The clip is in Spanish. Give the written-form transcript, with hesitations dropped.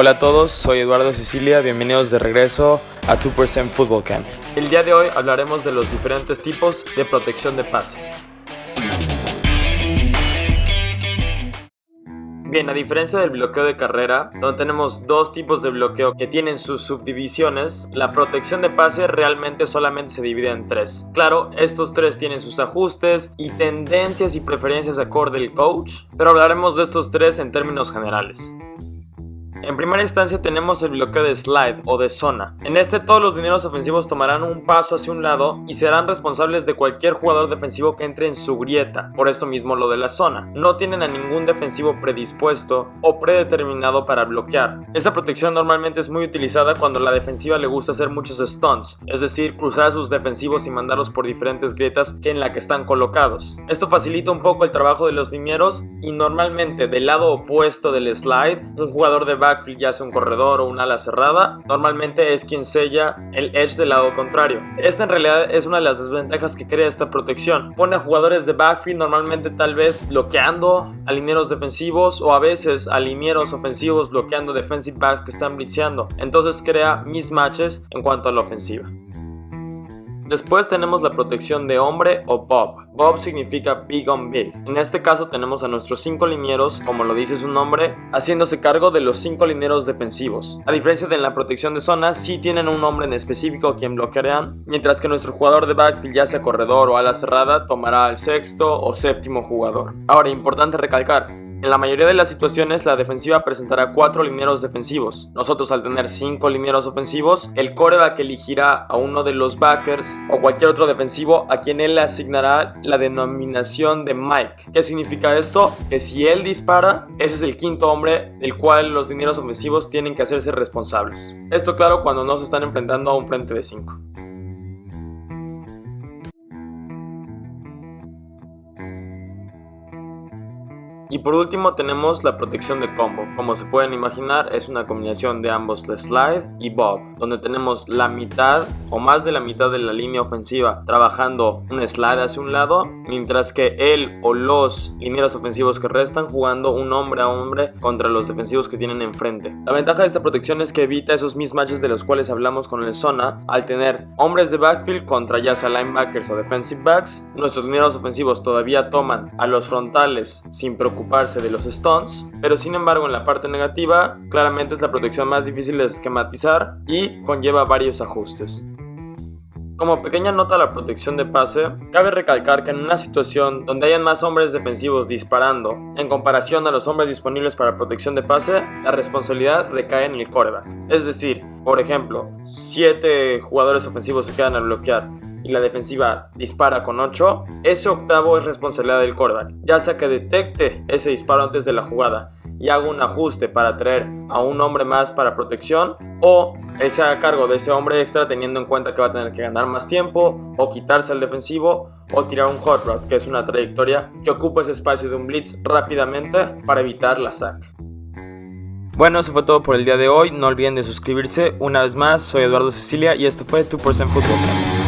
Hola a todos, soy Eduardo Cecilia, bienvenidos de regreso a 2% Football Camp. El día de hoy hablaremos de los diferentes tipos de protección de pase. Bien, a diferencia del bloqueo de carrera, donde tenemos dos tipos de bloqueo que tienen sus subdivisiones, la protección de pase realmente solamente se divide en tres. Claro, estos tres tienen sus ajustes y tendencias y preferencias acorde al coach, pero hablaremos de estos tres en términos generales. En primera instancia tenemos el bloqueo de slide o de zona. En este todos los linieros ofensivos tomarán un paso hacia un lado y serán responsables de cualquier jugador defensivo que entre en su grieta. Por esto mismo lo de la zona. No tienen a ningún defensivo predispuesto o predeterminado para bloquear. Esa protección normalmente es muy utilizada cuando la defensiva le gusta hacer muchos stunts, es decir, cruzar a sus defensivos y mandarlos por diferentes grietas en la que están colocados. Esto facilita un poco el trabajo de los linieros y normalmente del lado opuesto del slide, un jugador de backfield, ya sea un corredor o un ala cerrada, normalmente es quien sella el edge del lado contrario. Esta en realidad es una de las desventajas que crea esta protección. Pone a jugadores de backfield normalmente tal vez bloqueando a linieros defensivos o a veces a linieros ofensivos bloqueando defensive backs que están blitzeando. Entonces crea mismatches en cuanto a la ofensiva. Después tenemos la protección de hombre o bob. Bob significa big on big. En este caso tenemos a nuestros 5 linieros, como lo dice su nombre, haciéndose cargo de los 5 linieros defensivos. A diferencia de la protección de zona, sí tienen un hombre en específico a quien bloquearán, mientras que nuestro jugador de backfield, ya sea corredor o ala cerrada, tomará al sexto o séptimo jugador. Ahora, importante recalcar, en la mayoría de las situaciones la defensiva presentará 4 linieros defensivos. Nosotros, al tener 5 linieros ofensivos, el quarterback elegirá a uno de los backers o cualquier otro defensivo a quien él le asignará la denominación de Mike. ¿Qué significa esto? Que si él dispara, ese es el quinto hombre del cual los linieros ofensivos tienen que hacerse responsables. Esto, claro, cuando no se están enfrentando a un frente de 5. Y por último tenemos la protección de combo. Como se pueden imaginar, es una combinación de ambos slide y bob, donde tenemos la mitad o más de la mitad de la línea ofensiva trabajando un slide hacia un lado, mientras que él o los linieros ofensivos que restan jugando un hombre a hombre contra los defensivos que tienen enfrente. La ventaja de esta protección es que evita esos mismatches de los cuales hablamos con el zona. Al tener hombres de backfield contra ya sea linebackers o defensive backs, nuestros linieros ofensivos todavía toman a los frontales sin preocuparse de los stunts, pero sin embargo en la parte negativa claramente es la protección más difícil de esquematizar y conlleva varios ajustes. Como pequeña nota a la protección de pase, cabe recalcar que en una situación donde hayan más hombres defensivos disparando en comparación a los hombres disponibles para protección de pase, la responsabilidad recae en el quarterback. Es decir, por ejemplo, 7 jugadores ofensivos se quedan al bloquear y la defensiva dispara con 8, ese octavo es responsabilidad del quarterback, ya sea que detecte ese disparo antes de la jugada y haga un ajuste para traer a un hombre más para protección, o él se haga cargo de ese hombre extra teniendo en cuenta que va a tener que ganar más tiempo o quitarse al defensivo o tirar un hot route, que es una trayectoria que ocupa ese espacio de un blitz rápidamente para evitar la sack. Bueno, eso fue todo por el día de hoy. No olviden de suscribirse. Una vez más, soy Eduardo Cecilia y esto fue 2% Football Camp.